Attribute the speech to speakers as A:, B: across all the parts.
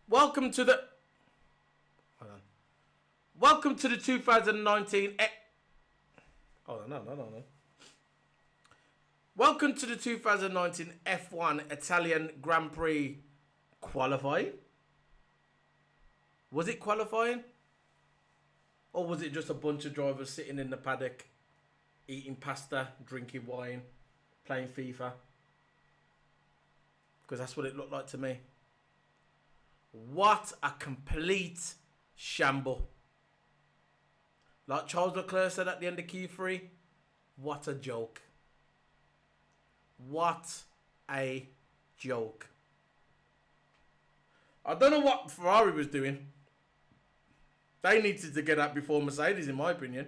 A: Welcome to the. Hold on. Welcome to the 2019. Oh no. Welcome to the 2019 F1 Italian Grand Prix qualifying. Was it qualifying? Or was it just a bunch of drivers sitting in the paddock, eating pasta, drinking wine, playing FIFA? Because that's what it looked like to me. What a complete shamble. Like Charles Leclerc said at the end of Q3, what a joke. What a joke. I don't know what Ferrari was doing. They needed to get out before Mercedes, in my opinion.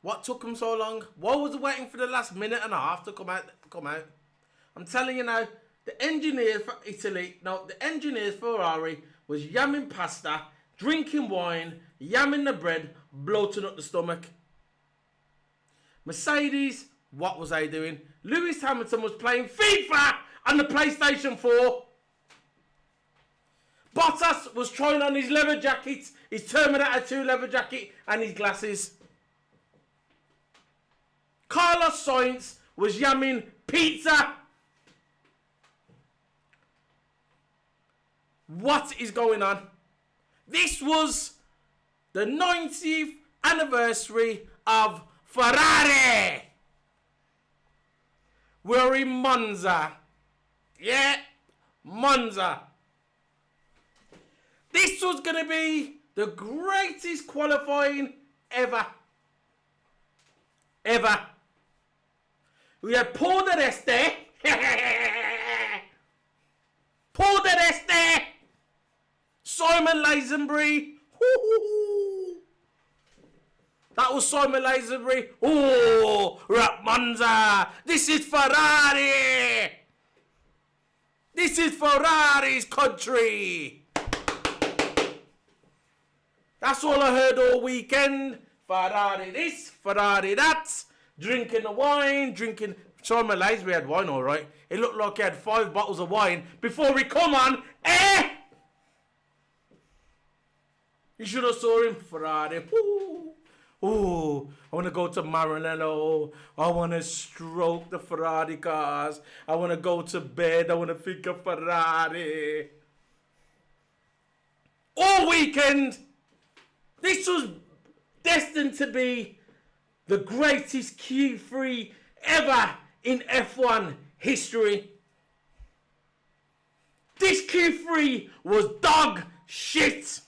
A: What took them so long? Why was it waiting for the last minute and a half to come out? I'm telling you now, the engineers for the engineers for Ferrari was yamming pasta, drinking wine, yamming the bread, bloating up the stomach. Mercedes, what was they doing? Lewis Hamilton was playing FIFA on the PlayStation 4. Bottas was trying on his leather jacket, his Terminator 2 leather jacket, and his glasses. Carlos Sainz was yamming pizza. What is going on? This was the 90th anniversary of Ferrari. We're in Monza. Yeah, Monza. This was going to be the greatest qualifying ever. Ever. We had Paul de Reste. Paul de Reste. Simon Lazenby. That was Simon Lazenby. Oh, we're at Monza. This is Ferrari. This is Ferrari's country. That's all I heard all weekend. Ferrari this, Ferrari that. Drinking the wine, drinking. Simon Lazenby had wine, all right. It looked like he had 5 bottles of wine before we come on. You should have saw him, Ferrari. Ooh, I want to go to Maranello. I want to stroke the Ferrari cars. I want to go to bed. I want to think of Ferrari. All weekend. This was destined to be the greatest Q3 ever in F1 history. This Q3 was dog shit.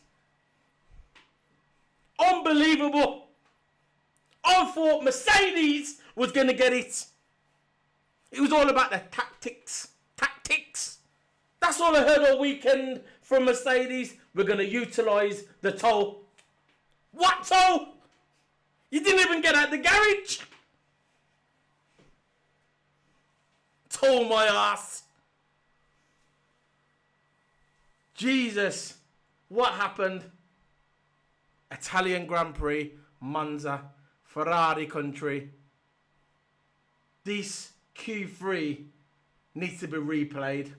A: Unbelievable. I thought Mercedes was going to get it. It was all about the tactics. Tactics. That's all I heard all weekend from Mercedes. We're going to utilise the tow. What tow? You didn't even get out the garage. Tow my ass. Jesus. What happened? Italian Grand Prix, Monza, Ferrari country. This Q3 needs to be replayed.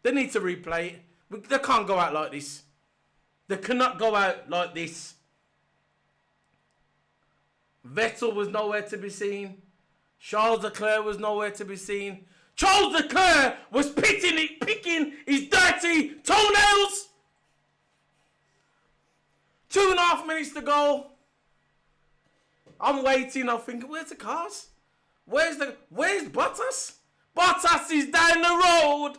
A: They need to replay it. They can't go out like this. They cannot go out like this. Vettel was nowhere to be seen. Charles Leclerc was nowhere to be seen. Charles Leclerc was picking his dirty toenails. 2.5 minutes to go. I'm waiting. I'm thinking, where's the cars? Where's Bottas? Bottas is down the road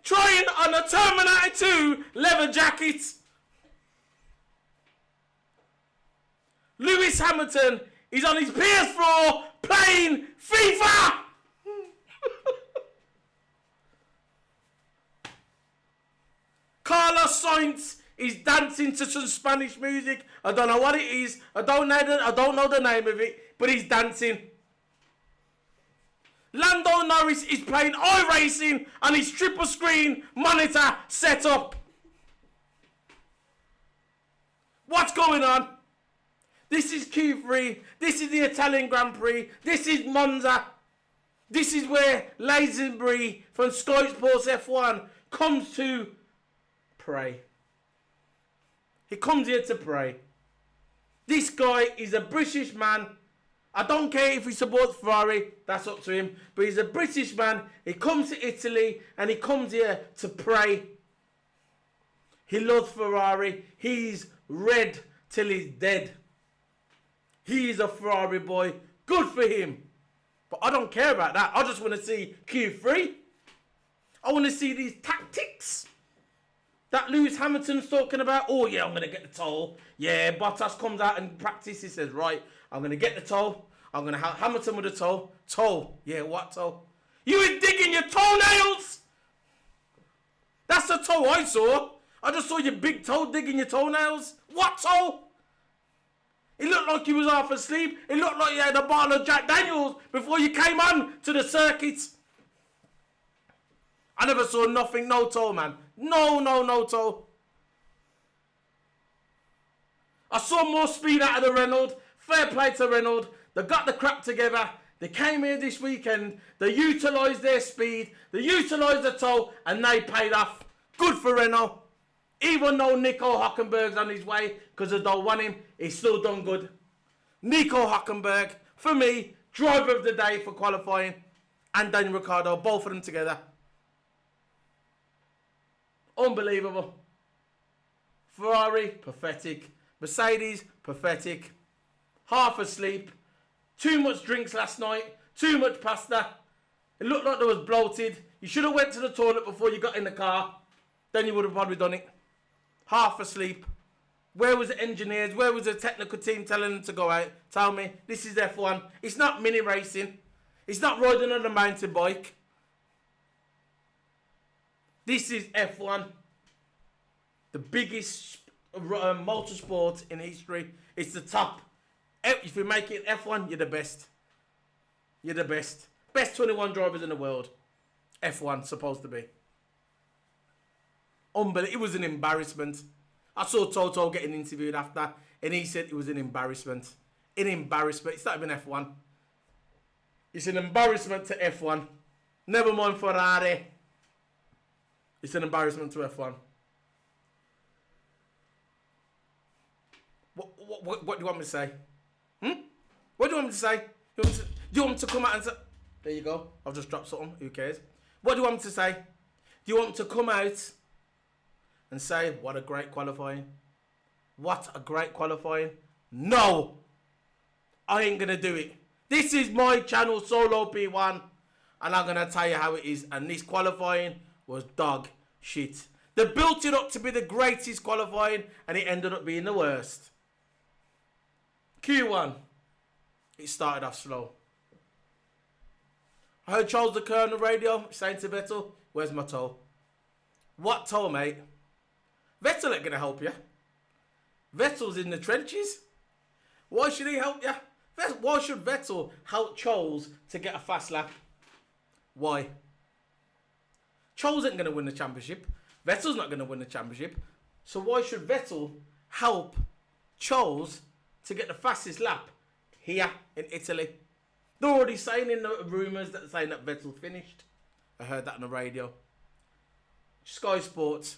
A: trying on a Terminator 2 leather jacket. Lewis Hamilton is on his PS4 playing FIFA. Carlos Sainz is dancing to some Spanish music. I don't know what it is. I don't know the name of it, but he's dancing. Lando Norris is playing iRacing on his triple screen monitor setup. What's going on? This is Q3. This is the Italian Grand Prix. This is Monza. This is where Lazenby from Sky Sports F1 comes to pray. He comes here to pray. This guy is a British man. I don't care if he supports Ferrari, that's up to him. But he's a British man. He comes to Italy and he comes here to pray. He loves Ferrari. He's red till he's dead. He's a Ferrari boy. Good for him. But I don't care about that. I just want to see Q3. I want to see these tactics that Lewis Hamilton's talking about. Oh, yeah, I'm going to get the toll. Yeah, Bottas comes out and practice. He says, right, I'm going to get the toll. I'm going to have Hamilton with the toll. Toll. Yeah, what toll? You were digging your toenails. That's the toe I saw. I just saw your big toe digging your toenails. What toe? It looked like you was half asleep. It looked like you had a bottle of Jack Daniels before you came on to the circuit. I never saw nothing, no toe, man. No toe. I saw more speed out of the Renault. Fair play to Renault. They got the crap together. They came here this weekend. They utilised their speed. They utilised the toe. And they paid off. Good for Renault. Even though Nico Hülkenberg's on his way, because they don't want him, he's still done good. Nico Hülkenberg, for me, driver of the day for qualifying. And Daniel Ricciardo, both of them together. Unbelievable. Ferrari, pathetic. Mercedes, pathetic. Half asleep. Too much drinks last night. Too much pasta. It looked like they was bloated. You should have went to the toilet before you got in the car. Then you would have probably done it. Half asleep. Where was the engineers? Where was the technical team telling them to go out? Tell me, this is F1. It's not mini racing. It's not riding on a mountain bike. This is F1. The biggest motorsport in history. It's the top. If you make it F1, you're the best. You're the best. Best 21 drivers in the world. F1 supposed to be. Unbelievable. It was an embarrassment. I saw Toto getting interviewed after, and he said it was an embarrassment. An embarrassment. It's not even F1. It's an embarrassment to F1. Never mind Ferrari. It's an embarrassment to F1. What do you want me to say? What do you want me to say? Do you want me to come out and say... There you go. I've just dropped something. Who cares? What do you want me to say? Do you want me to come out and say, what a great qualifying? What a great qualifying? No! I ain't going to do it. This is my channel, Solo P1. And I'm going to tell you how it is. And this qualifying was dog shit. They built it up to be the greatest qualifying. And it ended up being the worst. Q1. It started off slow. I heard Charles Leclerc on the radio saying to Vettel, where's my toe? What toe, mate? Vettel ain't going to help you. Vettel's in the trenches. Why should he help you? Why should Vettel help Charles to get a fast lap? Why? Charles ain't going to win the championship. Vettel's not going to win the championship. So why should Vettel help Charles to get the fastest lap here in Italy? They're already saying in the rumours that saying that Vettel's finished. I heard that on the radio. Sky Sports,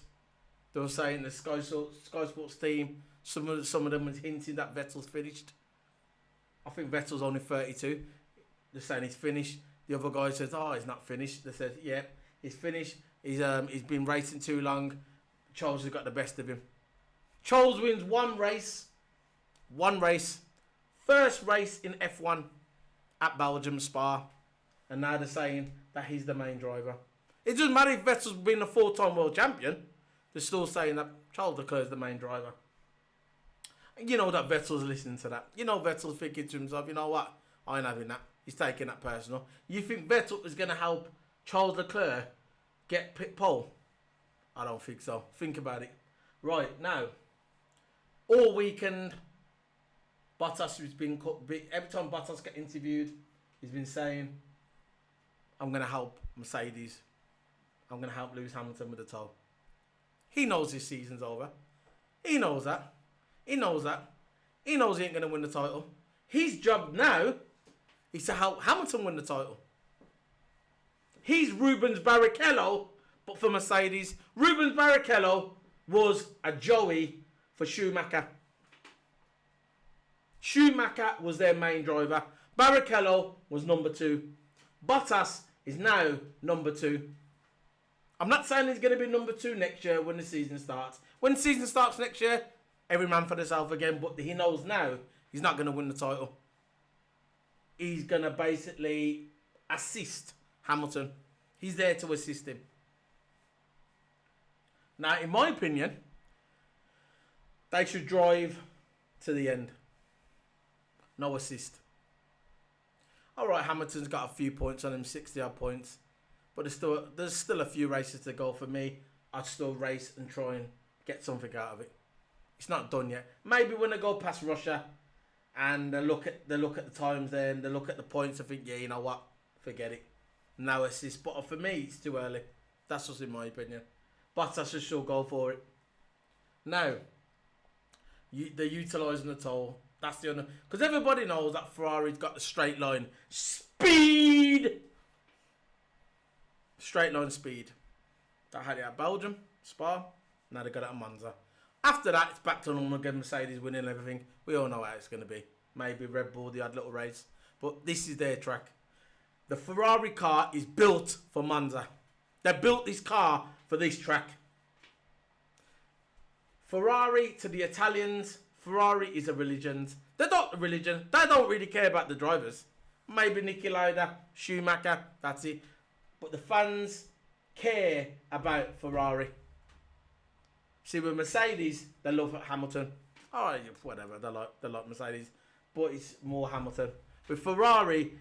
A: they were saying the Sky Sports team, some of them was hinting that Vettel's finished. I think Vettel's only 32. They're saying he's finished. The other guy says, oh, he's not finished. They said, yeah, he's finished. He's been racing too long. Charles has got the best of him. Charles wins one race. One race. First race in F1 at Belgium Spa. And now they're saying that he's the main driver. It doesn't matter if Vettel's been a 4-time world champion. They're still saying that Charles Leclerc's the main driver. And you know that Vettel's listening to that. You know Vettel's thinking to himself, you know what? I ain't having that. He's taking that personal. You think Vettel is going to help Charles Leclerc get pit pole? I don't think so. Think about it. Right, now, all weekend, Bottas has been... Every time Bottas gets interviewed, he's been saying, I'm going to help Mercedes. I'm going to help Lewis Hamilton with the toe. He knows his season's over. He knows that. He knows that. He knows he ain't going to win the title. His job now is to help Hamilton win the title. He's Rubens Barrichello, But for Mercedes, Rubens Barrichello was a Joey for Schumacher. Schumacher was their main driver. Barrichello was number 2. Bottas is now number 2. I'm not saying he's going to be number 2 next year when the season starts. When the season starts next year, every man for himself again. But he knows now he's not going to win the title. He's going to basically assist Hamilton. He's there to assist him. Now, in my opinion, they should drive to the end. No assist. Alright, Hamilton's got a few points on him, 60 odd points. But there's still a few races to go for me. I'd still race and try and get something out of it. It's not done yet. Maybe when they go past Russia and they look at the times there and they look at the points, I think, yeah, you know what? Forget it. No assist. But for me, it's too early. That's just in my opinion. But I should still go for it. Now, they're utilising the toll. That's the only... Because everybody knows that Ferrari's got the straight line speed. Straight line speed. That had it at Belgium, Spa. Now they got it at Monza. After that, it's back to normal again. Mercedes winning everything. We all know how it's going to be. Maybe Red Bull, they had a little race. But this is their track. The Ferrari car is built for Monza. They built this car for this track. Ferrari, to the Italians, Ferrari is a religion. They're not a religion. They don't really care about the drivers. Maybe Niki Lauda, Schumacher, that's it. But the fans care about Ferrari. See, with Mercedes, they love Hamilton. Oh, whatever, they like Mercedes. But it's more Hamilton. With Ferrari,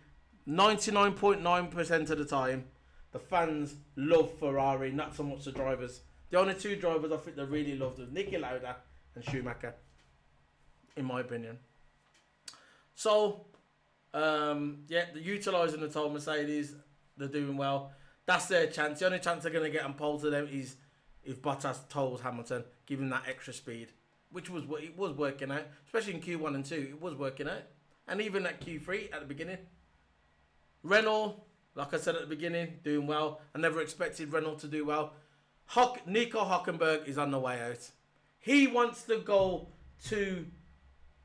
A: 99.9% of the time, the fans love Ferrari, not so much the drivers. The only 2 drivers I think they really loved was Niki Lauda and Schumacher, in my opinion. So, yeah, they're utilising the toll Mercedes. They're doing well. That's their chance. The only chance they're going to get on pole to them is if Bottas tolls Hamilton, giving that extra speed, which was working out, especially in Q1 and 2. It was working out, and even at Q3 at the beginning. Renault, like I said at the beginning, doing well. I never expected Renault to do well. Nico Hülkenberg is on the way out. He wants to go to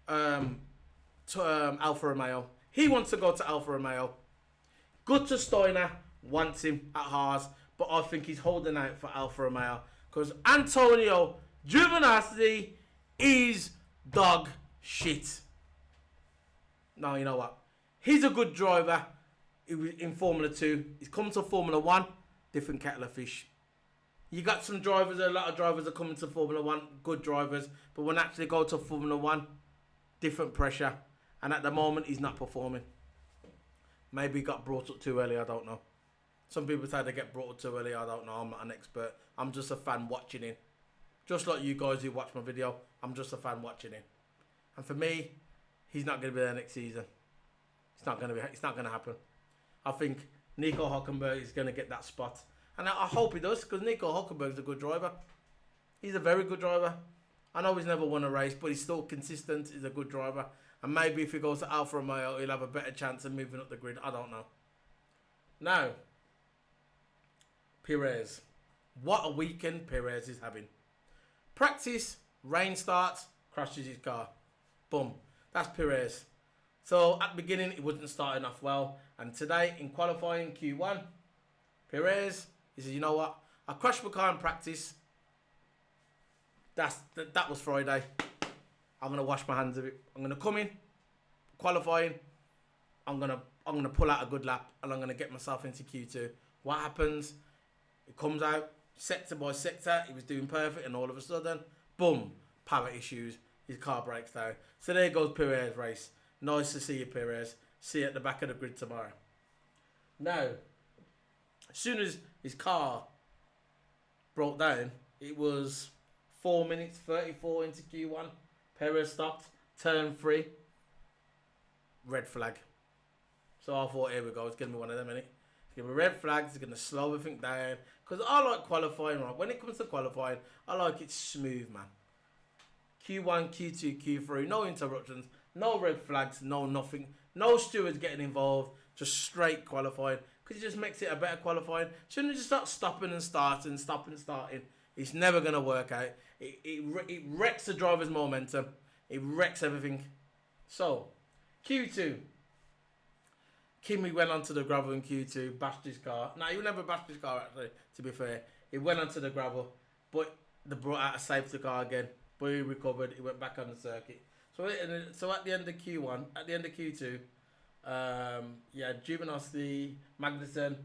A: Alfa Romeo. He wants to go to Alfa Romeo. Gunther Steiner wants him at Haas, but I think he's holding out for Alfa Romeo because Antonio Giovinazzi is dog shit. No, you know what? He's a good driver. He was in Formula 2. He's come to Formula 1, different kettle of fish. You got some drivers, a lot of drivers are coming to Formula 1, good drivers, but when actually go to Formula 1, different pressure. And at the moment, he's not performing. Maybe he got brought up too early, I don't know. Some people say they get brought up too early, I don't know, I'm not an expert. I'm just a fan watching him. Just like you guys who watch my video, I'm just a fan watching him. And for me, he's not going to be there next season. It's not going to happen. I think Nico Hülkenberg is going to get that spot. And I hope he does, because Nico Hülkenberg is a good driver. He's a very good driver. I know he's never won a race, but he's still consistent. He's a good driver. And maybe if he goes to Alfa Romeo, he'll have a better chance of moving up the grid. I don't know. Now, Perez. What a weekend Perez is having. Practice, rain starts, crashes his car. Boom. That's Perez. So, at the beginning, it wasn't starting off well. And today, in qualifying Q1, Perez, he says, you know what? I crashed my car in practice. That was Friday. I'm gonna wash my hands of it. I'm gonna come in, qualifying. I'm gonna pull out a good lap, and I'm gonna get myself into Q2. What happens? It comes out sector by sector. He was doing perfect, and all of a sudden, boom, power issues. His car breaks down. So there goes Perez race. Nice to see you, Perez. See you at the back of the grid tomorrow. Now, as soon as his car broke down, it was 4 minutes 34 into Q1. Perez stopped, turn 3, red flag. So I thought, here we go, it's going to be one of them, innit? It's going to be red flags, it's going to slow everything down. Because I like qualifying, right? When it comes to qualifying, I like it smooth, man. Q1, Q2, Q3, no interruptions, no red flags, no nothing. No stewards getting involved, just straight qualifying. Because because it just makes it a better qualifying. Shouldn't just start stopping and starting, stopping and starting. It's never going to work out. It wrecks the driver's momentum. It wrecks everything. So, Q2. Kimi went onto the gravel in Q2, bashed his car. No, he never bashed his car, actually, to be fair. He went onto the gravel, but they brought out a safety car again. But he recovered. He went back on the circuit. So at the end of Q1, at the end of Q2, Giovinazzi, Magnussen,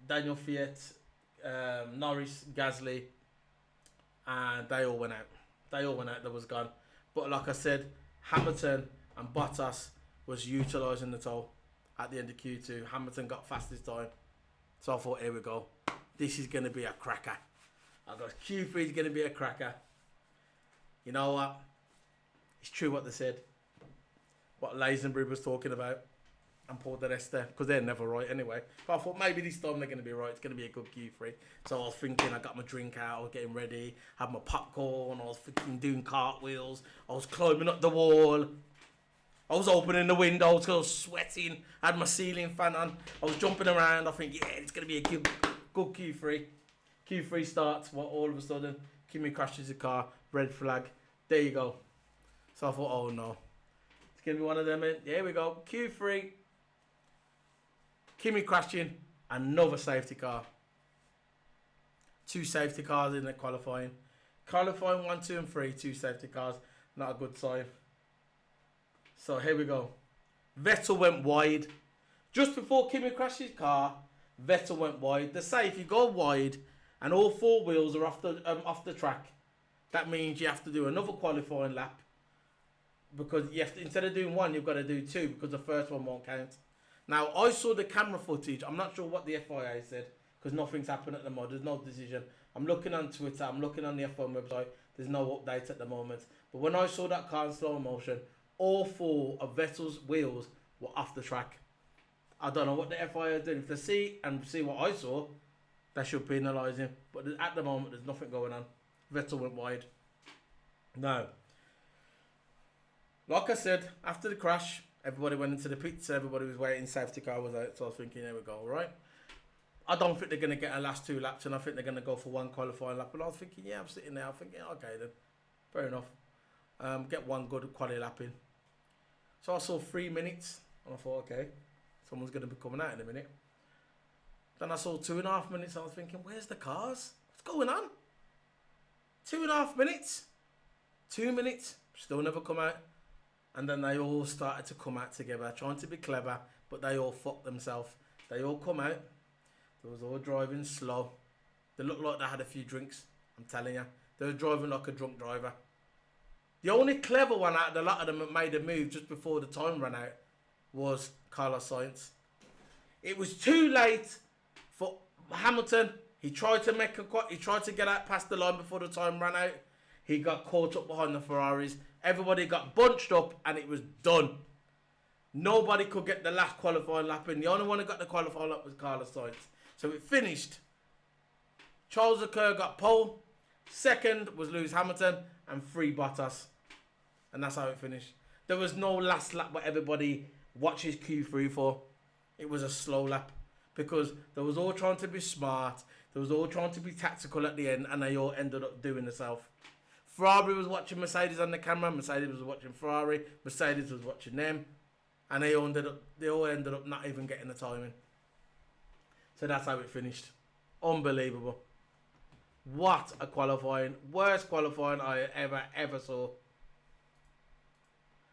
A: Daniel Fiat, Norris, Gasly, and they all went out. They was gone. But like I said, Hamilton and Bottas was utilising the toll at the end of Q2. Hamilton got fastest time. So I thought, here we go. This is going to be a cracker. I got Q3 is going to be a cracker. You know what? It's true what they said. What Lazenby was talking about. And Paul de Resta. Because they're never right anyway. But I thought maybe this time they're going to be right. It's going to be a good Q3. So I was thinking, I got my drink out. I was getting ready. Had my popcorn. I was freaking doing cartwheels. I was climbing up the wall. I was opening the windows because I was sweating. I had my ceiling fan on. I was jumping around. I think, yeah, it's going to be a good Q3. Q3 starts. Well, all of a sudden, Kimi crashes the car. Red flag. There you go. So I thought, oh no. It's going to be one of them. Here we go. Q3. Kimi crashing. Another safety car. 2 safety cars in the qualifying. Qualifying 1, 2 and 3. 2 safety cars. Not a good sign. So here we go. Vettel went wide. Just before Kimi crashed his car, Vettel went wide. They say if you go wide and all 4 wheels are off the track, that means you have to do another qualifying lap. Because you have to, instead of doing 1, you've got to do 2 because the first one won't count. Now, I saw the camera footage. I'm not sure what the FIA said because nothing's happened at the moment. There's no decision. I'm looking on Twitter. I'm looking on the F1 website. There's no update at the moment. But when I saw that car in slow motion, all 4 of Vettel's wheels were off the track. I don't know what the FIA did. If they see what I saw, they should penalise him. But at the moment, there's nothing going on. Vettel went wide. Now, like I said, after the crash, everybody went into the pits. Everybody was waiting. Safety car was out. So I was thinking, here we go, right? I don't think they're going to get a last 2 laps, and I think they're going to go for 1 qualifying lap. But I was thinking, yeah, I'm sitting there. I'm thinking, okay then, fair enough. Get 1 good quality lap in. So I saw 3 minutes, and I thought, okay, someone's going to be coming out in a minute. Then I saw 2.5 minutes, and I was thinking, where's the cars? What's going on? 2.5 minutes. 2 minutes, still never come out. And then they all started to come out together, trying to be clever, but they all fucked themselves. They all come out. They was all driving slow. They looked like they had a few drinks, I'm telling you. They were driving like a drunk driver. The only clever one out of the lot of them that made a move just before the time ran out was Carlos Sainz. It was too late for Hamilton. He tried to get out past the line before the time ran out. He got caught up behind the Ferraris. Everybody got bunched up and it was done. Nobody could get the last qualifying lap in. The only one who got the qualifying lap was Carlos Sainz. So it finished. Charles Leclerc got pole. Second was Lewis Hamilton. And 3 Bottas. And that's how it finished. There was no last lap where everybody watches Q3 for. It was a slow lap. Because they was all trying to be smart. They was all trying to be tactical at the end. And they all ended up doing themselves. Ferrari was watching Mercedes on the camera. Mercedes was watching Ferrari. Mercedes was watching them. And they all ended up not even getting the timing. So that's how it finished. Unbelievable. What a qualifying. Worst qualifying I ever saw.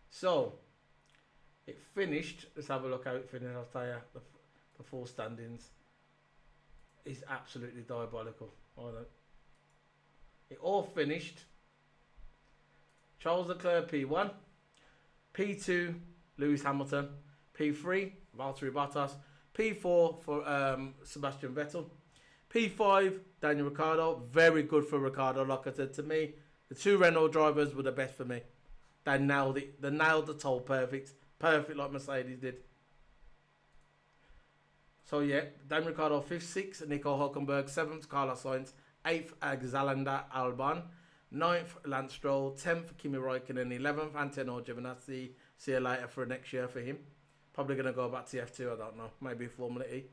A: So, it finished. Let's have a look how it finished. I'll tell you the full standings. It's absolutely diabolical. It all finished. Charles Leclerc P1. P2 Lewis Hamilton. P3 Valtteri Bottas. P4 for Sebastian Vettel. P5 Daniel Ricciardo. Very good for Ricciardo. Like I said, to me, the 2 Renault drivers were the best for me. They nailed it. They nailed the toll perfect. Perfect like Mercedes did. So yeah, Daniel Ricciardo 5th, 6th, Nico Hulkenberg 7th, Carlos Sainz 8th, Alexander Albon 9th, Lance Stroll 10th, Kimi Raikkonen 11th, Antonio Giovinazzi. See you later for next year for him. Probably going to go back to F2, I don't know. Maybe Formula E.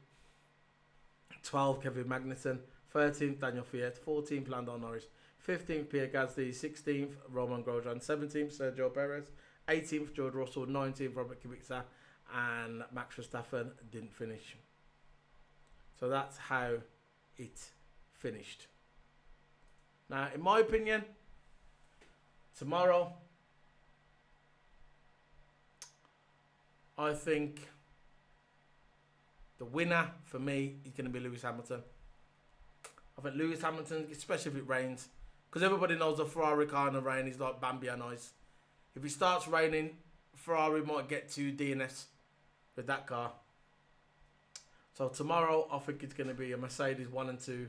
A: 12, Kevin Magnussen. 13th, Daniel Fiat. 14th, Lando Norris. 15th, Pierre Gasly. 16th, Roman Grosjean. 17th, Sergio Perez. 18th, George Russell. 19th, Robert Kubica. And Max Verstappen didn't finish. So that's how it finished. Now, in my opinion, tomorrow, I think the winner for me is going to be Lewis Hamilton. I think Lewis Hamilton, especially if it rains, because everybody knows the Ferrari car in the rain is like Bambi on ice. If it starts raining, Ferrari might get to DNS with that car. So tomorrow, I think it's going to be a Mercedes 1 and 2,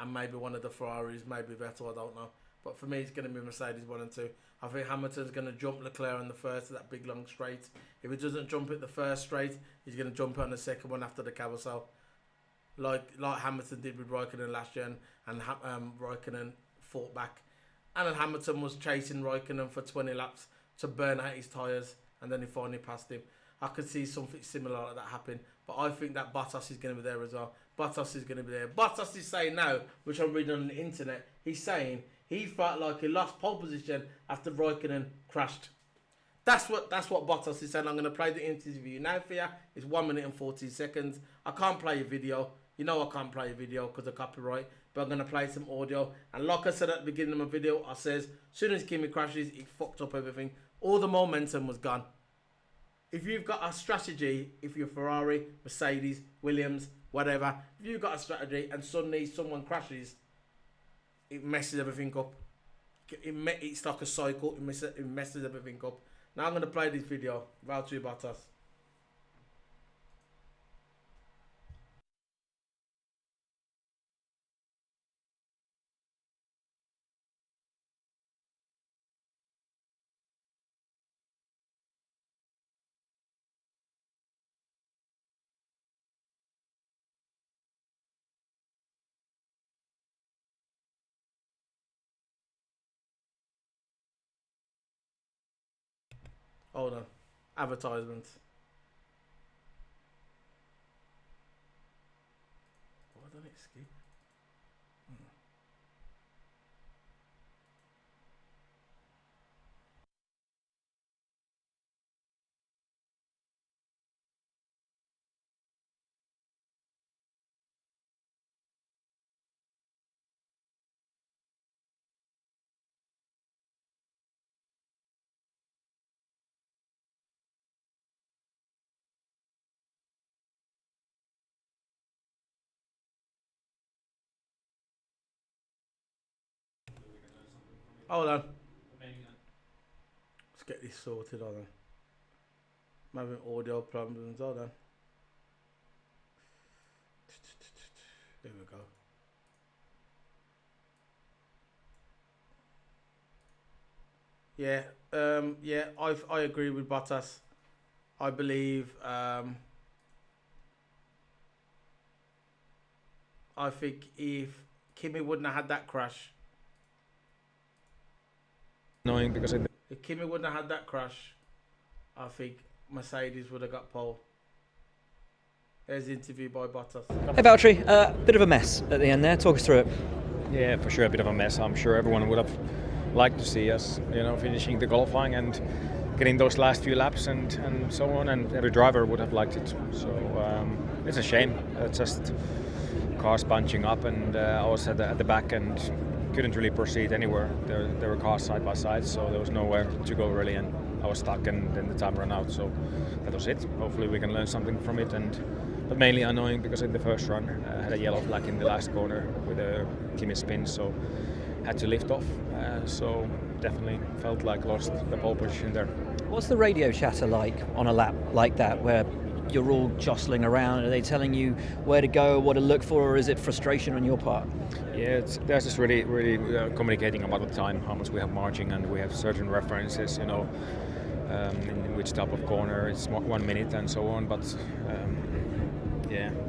A: and maybe one of the Ferraris, maybe Vettel, I don't know. But for me, it's going to be Mercedes 1 and 2. I think Hamilton's going to jump Leclerc on the first, that big long straight. If he doesn't jump it the first straight, he's going to jump it on the second one after the carousel. Like Hamilton did with Raikkonen last year, and Raikkonen fought back. And then Hamilton was chasing Raikkonen for 20 laps to burn out his tyres, and then he finally passed him. I could see something similar like that happen. But I think that Bottas is going to be there as well. Bottas is going to be there. Bottas is saying now, which I'm reading on the internet, he's saying he felt like he lost pole position after Raikkonen crashed. That's what Bottas is saying. I'm going to play the interview now for you. It's 1 minute and 14 seconds. I can't play a video. You know I can't play a video because of copyright. But I'm going to play some audio. And like I said at the beginning of my video, I says, as soon as Kimi crashes, he fucked up everything. All the momentum was gone. If you've got a strategy, if you're Ferrari, Mercedes, Williams, whatever, if you've got a strategy and suddenly someone crashes, it messes everything up. It's like a cycle. It messes everything up. Now I'm going to play this video. Valtteri Bottas. Hold on. Advertisement. Why don't it skip? Hold on. Let's get this sorted. Hold on. I'm having audio problems. Hold on. There we go. Yeah. Yeah. I agree with Bottas. I believe. I think if Kimi wouldn't have had that crash.
B: Annoying because
A: If Kimi wouldn't have had that crash, I think Mercedes would have got pole. There's the interview by Bottas.
C: Hey Valtteri, bit of a mess at the end there. Talk us through it.
B: yeah, for sure a bit of a mess. I'm sure everyone would have liked to see us, finishing the qualifying and getting those last few laps and so on. And every driver would have liked it. So it's a shame. It's just cars bunching up, and I was at the back and couldn't really proceed anywhere. There were cars side by side, so there was nowhere to go really, and I was stuck, and then the time ran out. So that was it. Hopefully we can learn something from it, but mainly annoying because in the first run I had a yellow flag in the last corner with a Kimi spin, so had to lift off. So definitely felt like lost the pole position there.
C: What's the radio chatter like on a lap like that, where you're all jostling around? Are they telling you where to go, what to look for, or is it frustration on your part?
B: Yeah, they're just really communicating about the time, how much we have margin, and we have certain references, in which type of corner it's 1 minute and so on. But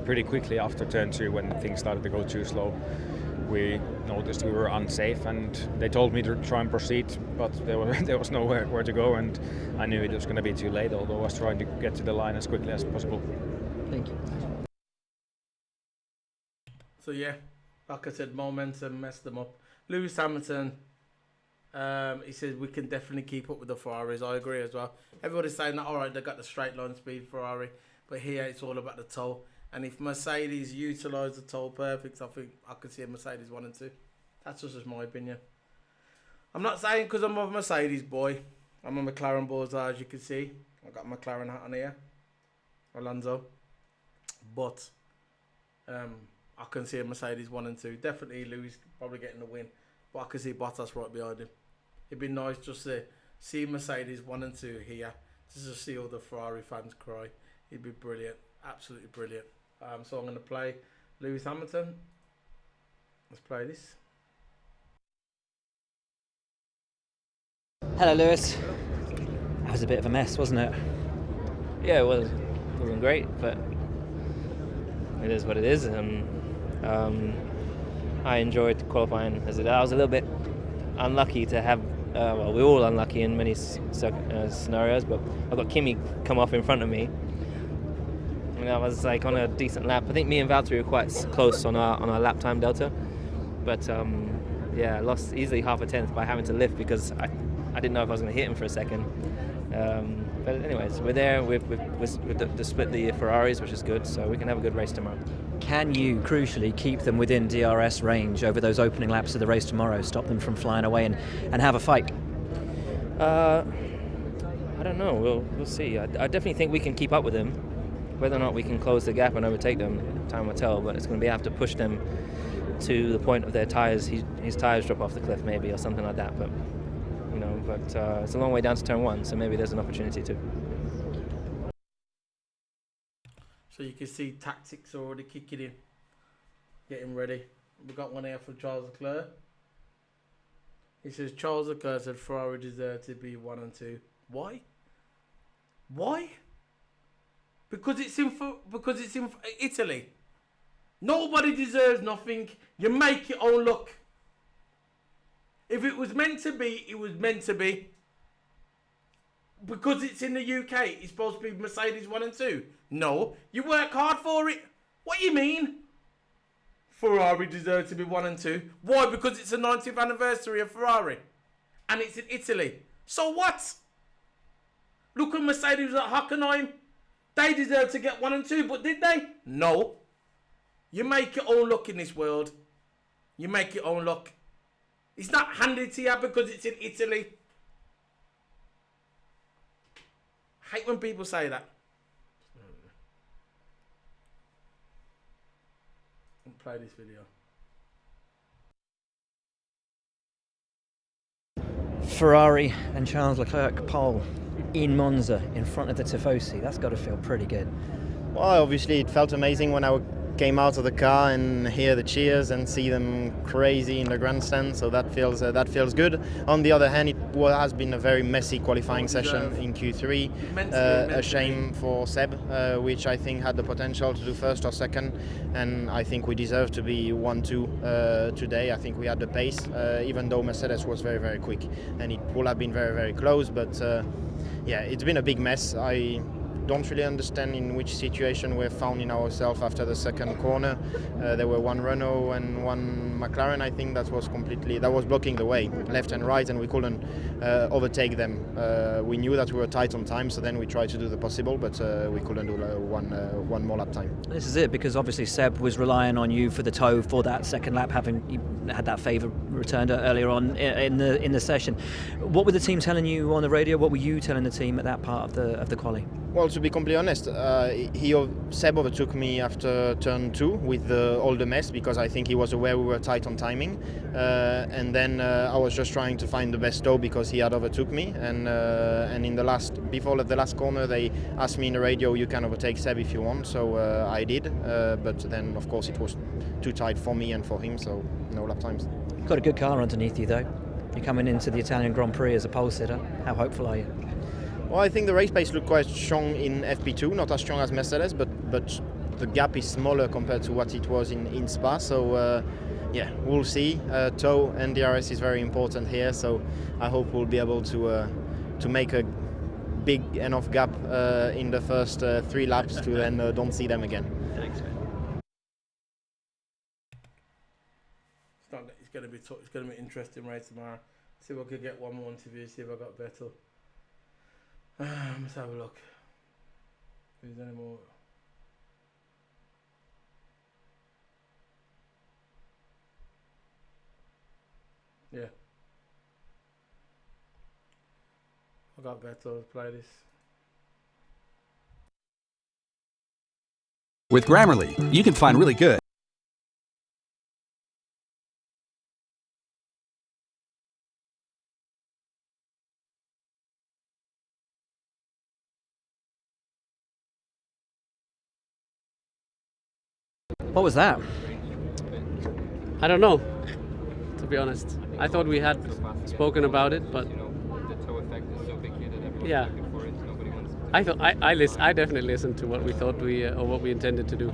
B: pretty quickly after turn 2, when things started to go too slow, we noticed we were unsafe, and they told me to try and proceed, but there was nowhere where to go, and I knew it was going to be too late, although I was trying to get to the line as quickly as possible.
C: Thank you.
A: So yeah, like I said, momentum messed them up. Lewis Hamilton, he says we can definitely keep up with the Ferraris. I agree as well. Everybody's saying that, all right, they got the straight line speed Ferrari, but here it's all about the toe. And if Mercedes utilise the toe perfect, I think I could see a Mercedes 1 and 2. That's just my opinion. I'm not saying because I'm a Mercedes boy. I'm a McLaren boy, as you can see. I got a McLaren hat on here, Alonso. But I can see a Mercedes 1 and 2. Definitely Lewis probably getting the win, but I can see Bottas right behind him. It'd be nice just to see Mercedes 1 and 2 here, just to see all the Ferrari fans cry. It'd be brilliant, absolutely brilliant. So I'm going to play Lewis Hamilton. Let's play this.
C: Hello, Lewis. That was a bit of a mess, wasn't it?
D: Yeah, it was. It wasn't great, but it is what it is. And I enjoyed qualifying as it. I was a little bit unlucky to have. Well, we're all unlucky in many scenarios, but I got Kimi come off in front of me. And I was like on a decent lap. I think me and Valtteri were quite close on our lap time delta, but yeah, I lost easily half a tenth by having to lift because I didn't know if I was going to hit him for a second. But anyways, we're there. We've split the Ferraris, which is good, so we can have a good race tomorrow.
C: Can you, crucially, keep them within DRS range over those opening laps of the race tomorrow? Stop them from flying away and have a fight?
D: I don't know. We'll see. I definitely think we can keep up with them. Whether or not we can close the gap and overtake them, time will tell. But it's going to be have to push them to the point of their tyres. His tyres drop off the cliff, maybe, or something like that. But it's a long way down to turn 1, so maybe there's an opportunity too.
A: So you can see tactics already kicking in, getting ready. We've got one here for Charles Leclerc. He says Charles Leclerc said Ferrari deserved to be 1 and 2. Why? Why? Because it's in Italy. Nobody deserves nothing. You make your own luck. If it was meant to be, it was meant to be. Because it's in the UK, it's supposed to be Mercedes 1 and 2. No, you work hard for it. What do you mean? Ferrari deserves to be 1 and 2. Why? Because it's the 90th anniversary of Ferrari. And it's in Italy. So what? Look at Mercedes at Hockenheim. They deserve to get 1 and 2, but did they? No. You make your own luck in this world. You make your own luck. It's not handed to you because it's in Italy. I hate when people say that. I'll play this video.
C: Ferrari and Charles Leclerc pole in Monza in front of the Tifosi. That's got to feel pretty good.
E: Well, obviously it felt amazing when I came out of the car and hear the cheers and see them crazy in the grandstand, so that feels good. On the other hand, it has been a very messy qualifying session in Q3. A shame for Seb, which I think had the potential to do first or second, and I think we deserve to be 1-2 today. I think we had the pace, even though Mercedes was very, very quick, and it would have been very, very close, but yeah, it's been a big mess. I don't really understand in which situation we're found in ourselves after the second corner. There were one Renault and one McLaren, I think, that was blocking the way, left and right, and we couldn't overtake them. We knew that we were tight on time, so then we tried to do the possible, but we couldn't do one more lap time.
C: This is it, because obviously Seb was relying on you for the toe for that second lap, having you had that favour returned earlier on in the session. What were the team telling you on the radio? What were you telling the team at that part of the quali? Well,
E: to be completely honest, Seb overtook me after turn 2 with all the mess, because I think he was aware we were tight on timing, and then I was just trying to find the best toe because he had overtook me, and before the last corner they asked me in the radio, you can overtake Seb if you want, so I did, but then of course it was too tight for me and for him, so no lap times.
C: You've got a good car underneath you though. You're coming into the Italian Grand Prix as a pole sitter. How hopeful are you?
E: Well, I think the race pace looked quite strong in FP2, not as strong as Mercedes, but the gap is smaller compared to what it was in Spa. So yeah, we'll see. Toe and DRS is very important here, so I hope we'll be able to make a big enough gap in the first 3 laps to then don't see them again.
A: It's going to be it's going to be an interesting race tomorrow. See if I could get one more interview. See if I got Vettel. Let's have a look. Is there any more? Yeah. I got Vettel. Let's play this.
F: With Grammarly, you can find really good.
C: What was that?
G: I don't know, to be honest. I thought we had spoken about it, but yeah, I definitely listened to what we thought or what we intended to do.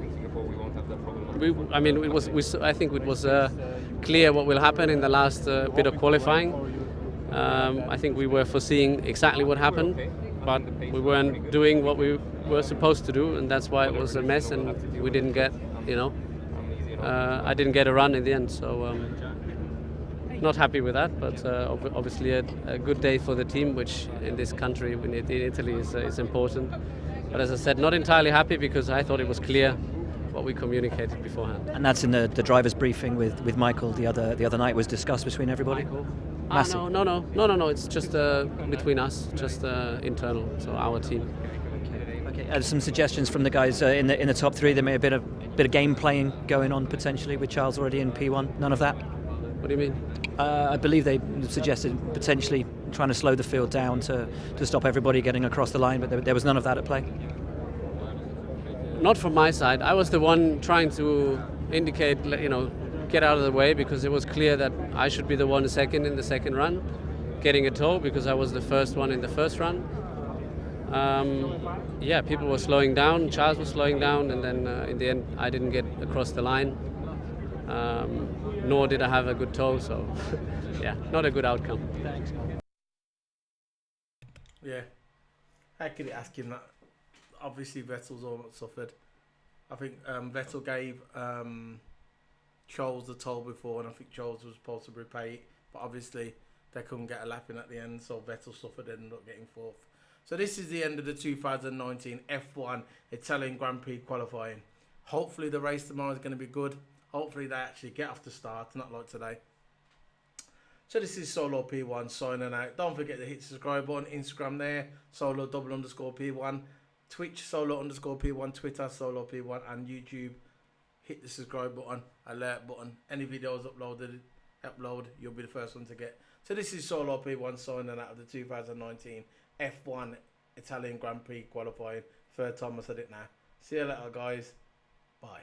G: I think it was clear what will happen in the last bit of qualifying. I think we were foreseeing exactly what happened, but we weren't doing what we were supposed to do, and that's why it was a mess, and we didn't get, I didn't get a run in the end, so not happy with that, but obviously a good day for the team, which in this country, in Italy, is important. But as I said, not entirely happy because I thought it was clear what we communicated beforehand.
C: And that's in the driver's briefing with Michael the other night was discussed between everybody?
G: No, it's just between us, just internal, so our team.
C: Okay. Some suggestions from the guys in the top 3. There may have been a bit of game playing going on potentially with Charles already in P1. None of that?
G: What do you mean?
C: I believe they suggested potentially trying to slow the field down to stop everybody getting across the line, but there was none of that at play.
G: Not from my side. I was the one trying to indicate, get out of the way, because it was clear that I should be the one second in the second run, getting a tow because I was the first one in the first run. People were slowing down, Charles was slowing down, and then in the end I didn't get across the line, nor did I have a good tow, so yeah, not a good outcome.
C: Thanks.
A: Yeah, how could you ask him that? Obviously Vettel's almost suffered. I think Vettel gave Charles the toll before, and I think Charles was supposed to repay it, but obviously they couldn't get a lap in at the end, so Vettel suffered and ended up getting 4th. So this is the end of the 2019 F1 Italian Grand Prix qualifying. Hopefully the race tomorrow is going to be good. Hopefully they actually get off the start, not like today. So this is Solo P1 signing out. Don't forget to hit the subscribe button. Instagram there, Solo_P1. Twitch, Solo_P1. Twitter, Solo P1. And YouTube, hit the subscribe button, alert button. Any videos upload, you'll be the first one to get. So this is Solo P1 signing out of the 2019 F1 Italian Grand Prix qualifying. 3rd time I said it now. See you later, guys. Bye.